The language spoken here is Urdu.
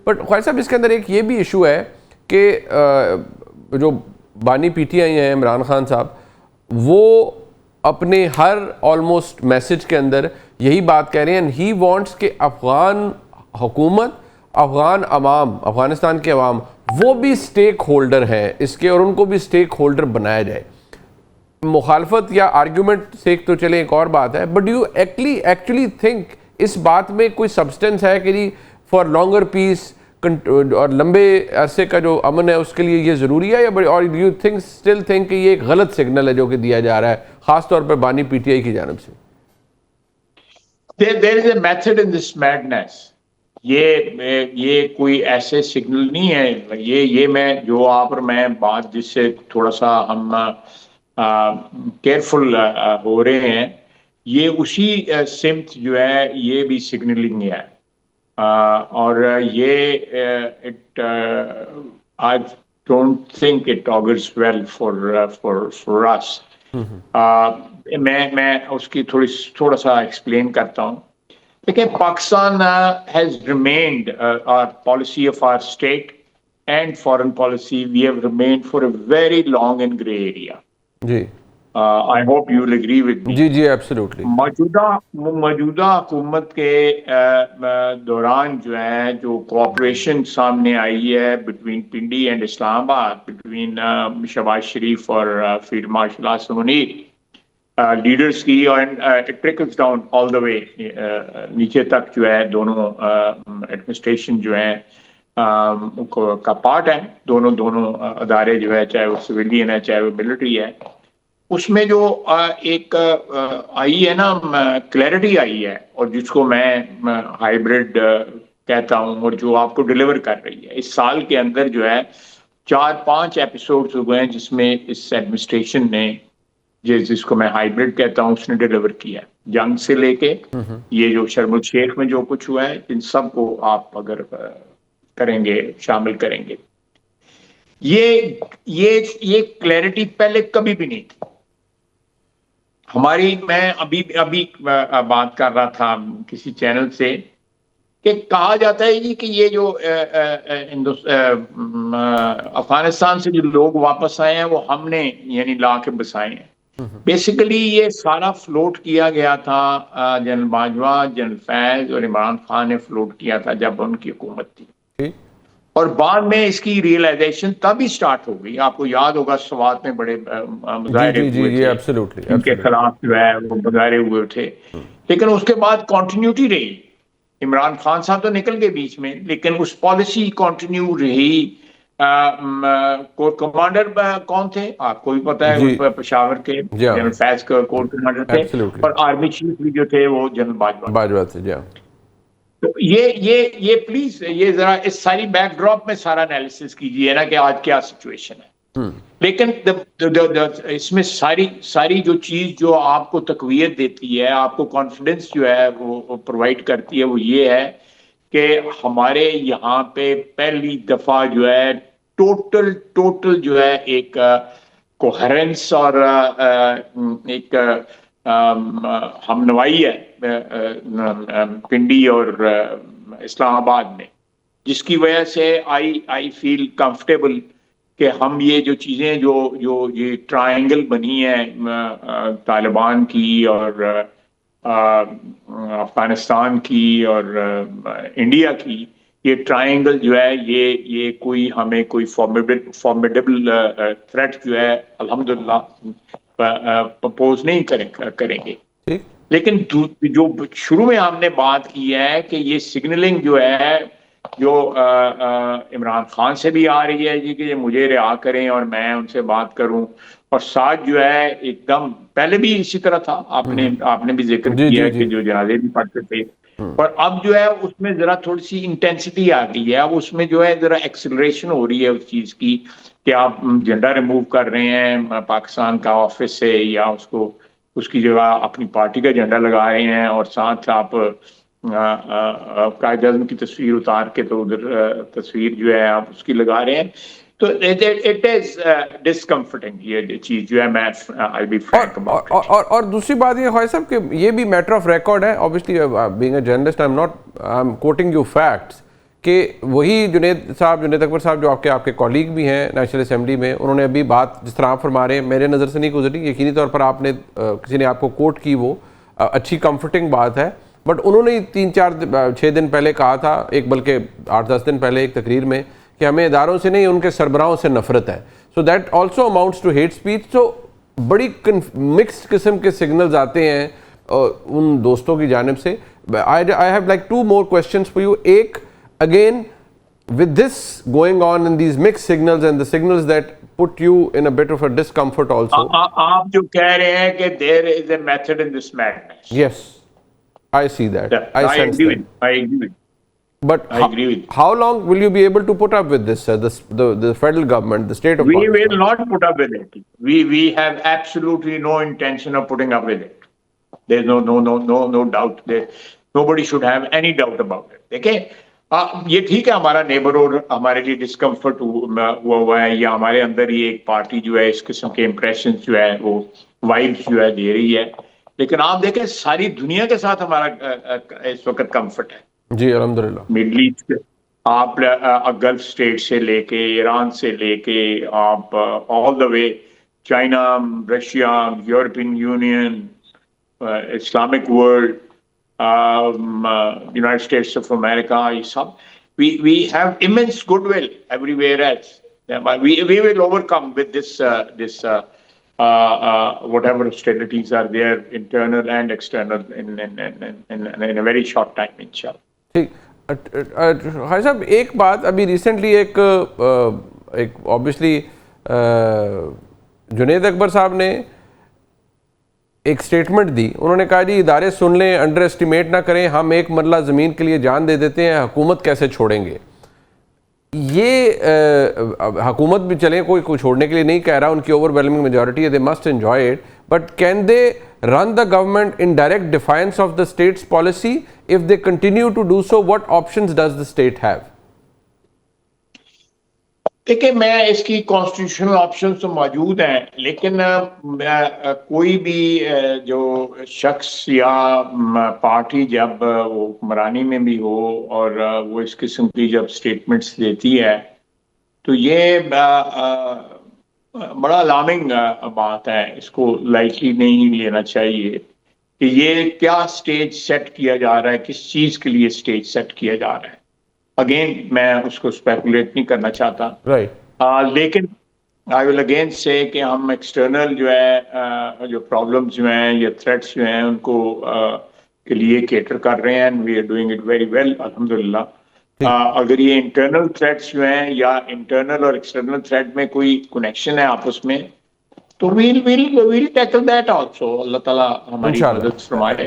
بٹ خواجہ صاحب اس کے اندر ایک یہ بھی ایشو ہے کہ جو بانی پی ٹی آئی ہیں عمران خان صاحب، وہ اپنے ہر آلموسٹ میسج کے اندر یہی بات کہہ رہے ہیں، ہی وانٹس کہ افغان حکومت، افغان عوام، افغانستان کے عوام وہ بھی سٹیک ہولڈر ہیں اس کے، اور ان کو بھی سٹیک ہولڈر بنایا جائے. مخالفت یا آرگیومنٹ سے تو چلے ایک اور بات ہے، بٹ یو ایکچولی تھنک اس بات میں کوئی سبسٹنس ہے کہ جی فار لانگر پیس اور لمبے عرصے کا جو امن ہے اس کے لیے یہ ضروری ہے، یا اور یو تھنک اسٹل تھنک کہ یہ ایک غلط سگنل ہے جو کہ دیا جا رہا ہے خاص طور پر بانی پی ٹی آئی کی جانب سے؟ There is a method in this madness. یہ کوئی ایسے سگنل نہیں ہے. یہ میں جو آپ اور میں بات جس سے تھوڑا سا ہم کیئرفل ہو رہے ہیں، یہ اسی سمت جو ہے یہ بھی سگنلنگ ہے. اور یہ I don't think it augurs well for us. میں اس کی تھوڑا سا ایکسپلین کرتا ہوں. دیکھیں، Pakistan has remained our policy of our state and foreign policy, we have remained for a very long and grey area. جی I hope you will agree with me. جی جی ایبسلیوٹلی. موجودہ حکومت کے دوران جو ہے جو کوآپریشن سامنے آئی ہے بٹوین پنڈی اینڈ اسلام آباد، بٹوین شہباز شریف اور field marshal Asim Munir leaders کی، اور اٹ ٹریکلز ڈاؤن آل دا وے نیچے تک جو ہے دونوں ایڈمنسٹریشن جو ہے کا پارٹ ہے. دونوں ادارے جو ہے، چاہے وہ سویلین ہے چاہے وہ ملٹری ہے، اس میں جو ایک آئی ہے نا کلیئرٹی آئی ہے، اور جس کو میں ہائیبرڈ کہتا ہوں، اور جو آپ کو ڈیلیور کر رہی ہے اس سال کے اندر جو ہے 4-5 ایپیسوڈز ہوئے ہیں جس میں اس ایڈمنسٹریشن نے، جس کو میں ہائیبرڈ کہتا ہوں، اس نے ڈیلیور کیا ہے. جنگ سے لے کے یہ جو شرم الشیخ میں جو کچھ ہوا ہے، ان سب کو آپ اگر کریں گے، شامل کریں گے، یہ کلیئرٹی پہلے کبھی بھی نہیں تھی ہماری. میں ابھی بات کر رہا تھا کسی چینل سے کہ کہا جاتا ہے جی کہ یہ جو افغانستان سے جو لوگ واپس آئے ہیں وہ ہم نے یعنی لا کے بسائے ہیں. بیسیکلی یہ سارا فلوٹ کیا گیا تھا، جنرل باجوہ، جنرل فیض اور عمران خان نے فلوٹ کیا تھا جب ان کی حکومت تھی، اور بعد میں اس کی ریئلائزیشن تب ہی سٹارٹ ہو گئی. آپ کو یاد ہوگا سوات میں بڑے مظاہرے ہوئے تھے، ان کے خلاف جو ہے وہ مظاہرے ہوئے تھے، لیکن اس کے بعد کنٹینیوٹی رہی. عمران خان صاحب تو نکل گئے بیچ میں، لیکن اس پالیسی کنٹینیو رہی. کور کمانڈر کون تھے آپ کو بھی پتا ہے، پشاور کے جنرل فیض کا کور کمانڈر تھے، اور آرمی چیف بھی جو تھے وہ جنرل باجوہ تھے. تو یہ پلیز یہ ذرا اس ساری بیک ڈراپ میں سارا انالیسس کیجیے نا کہ آج کیا سچویشن ہے. لیکن اس میں ساری جو چیز جو آپ کو تقویت دیتی ہے، آپ کو کانفیڈنس جو ہے وہ پرووائڈ کرتی ہے، وہ یہ ہے کہ ہمارے یہاں پہ پہلی دفعہ جو ہے ٹوٹل جو ہے ایک کوہرنس اور ایک ہم نوائی ہے پنڈی اور اسلام آباد میں، جس کی وجہ سے آئی فیل کمفرٹیبل کہ ہم یہ جو چیزیں جو یہ ٹرائنگل بنی ہے طالبان کی اور افغانستان کی اور انڈیا کی، یہ ٹرائنگل جو ہے یہ کوئی ہمیں کوئی فارمیڈیبل تھریٹ جو ہے الحمدللہ پرپوز نہیں کریں گے. لیکن جو شروع میں ہم نے بات کی ہے کہ یہ سگنلنگ جو ہے جو عمران خان سے بھی آ رہی ہے جی کہ مجھے رہا کریں اور میں ان سے بات کروں، اور ساتھ جو ہے ایک دم پہلے بھی اسی طرح تھا، آپ نے بھی ذکر کیا کہ جو جنازے بھی پڑھتے تھے، اور اب جو ہے اس میں ذرا تھوڑی سی انٹینسٹی آ گئی ہے. اب اس میں جو ہے ذرا ایکسلریشن ہو رہی ہے اس چیز کی کہ آپ جھنڈا ریموو کر رہے ہیں پاکستان کا آفس سے، یا اس کی جگہ اپنی پارٹی کا جھنڈا لگا رہے ہیں، اور ساتھ آپ قائد اعظم کی تصویر اتار کے تو ادھر تصویر جو ہے آپ اس کی لگا رہے ہیں. تو اٹ از ڈسکمفرٹنگ یہ چیز جو ہے. میں اور دوسری بات یہ خواجہ صاحب کہ یہ بھی میٹر آف ریکارڈ ہے، obviously being a journalist I'm quoting you facts کہ وہی جنید اکبر صاحب جو آپ کے کولیگ بھی ہیں نیشنل اسمبلی میں، انہوں نے ابھی بات جس طرح آپ فرما رہے ہیں میرے نظر سے نہیں گزری، یقینی طور پر آپ نے کسی نے آپ کو کوٹ کی، وہ اچھی کمفرٹنگ بات ہے، بٹ انہوں نے 3-4-6 دن پہلے کہا تھا، ایک بلکہ 8-10 دن پہلے ایک تقریر میں، کہ ہمیں اداروں سے نہیں ان کے سربراہوں سے نفرت ہے. So that also amounts to hate speech. تو بڑی مکسڈ قسم کے سگنلز آتے ہیں ان دوستوں کی جانب سے. I have like 2 more questions for you. ایک again with this going on in these mixed signals and the signals that put you in a bit of a discomfort also. آپ جو کہہ رہے ہیں کہ there is a method in this madness. Yes, I see that. I sense that. I agree with. But I agree with. How long will you be able to put up with this, the federal government, the state of We Pakistan? will not put up with it. We have absolutely no intention of putting up with it. There's no doubt there. Nobody should have any doubt about it. دیکھیں یہ ٹھیک ہے ہمارا نیبر اور ہمارے لیے ڈسکمفرٹ ہوا ہے، یا ہمارے اندر ہی ایک پارٹی جو ہے اس قسم کے امپریشن جو ہے وہ وائبس جو ہے دے رہی ہے، لیکن آپ دیکھیں ساری دنیا کے ساتھ ہمارا اس وقت کمفرٹ ہے. جی الحمدللہ. مڈل ایسٹ آپ گلف اسٹیٹ سے لے کے ایران سے لے کے آپ all the way China, Russia, European Union, Islamic world, United States of America, we have immense goodwill everywhere else. We will overcome with this whatever hostilities are there, internal and external, in a very short time, inshallah. ٹھیک. خیر صاحب ایک بات ابھی ریسنٹلی ایک obviously جنید اکبر صاحب نے ایک سٹیٹمنٹ دی. انہوں نے کہا جی ادارے سن لیں، انڈر اسٹیمیٹ نہ کریں، ہم ایک مرلہ زمین کے لیے جان دے دیتے ہیں، حکومت کیسے چھوڑیں گے. یہ حکومت بھی چلیں کوئی چھوڑنے کے لیے نہیں کہہ رہا، ان کی اوور ویلمنگ میجورٹی ہے، they must enjoy it, but can they run the government in direct defiance of the state's policy if they continue to do so? What options does the state have? دیکھیں میں اس کی کانسٹیٹیوشنل آپشن تو موجود ہیں، لیکن کوئی بھی جو شخص یا پارٹی جب وہ حکمرانی میں بھی ہو اور وہ اس قسم کی جب سٹیٹمنٹس دیتی ہے تو یہ بڑا الارمنگ بات ہے. اس کو لائٹلی نہیں لینا چاہیے کہ یہ کیا سٹیج سیٹ کیا جا رہا ہے، کس چیز کے لیے سٹیج سیٹ کیا جا رہا ہے. اگین میں اس کو اسپیکولیٹ نہیں کرنا چاہتا، لیکن آئی ول اگین سے کہ ہم ایکسٹرنل جو ہے جو پرابلمس جو ہیں یا تھریٹس جو ہیں ان کو کے لیے کیٹر کر رہے ہیں، we are doing it very well الحمدللہ. اگر یہ انٹرنل تھریٹس جو ہیں یا انٹرنل اور ایکسٹرنل تھریٹ میں کوئی کنیکشن ہے آپس میں تو ویل ٹیکل دیٹ آلسو. اللہ تعالیٰ ہماری مدد فرمائے.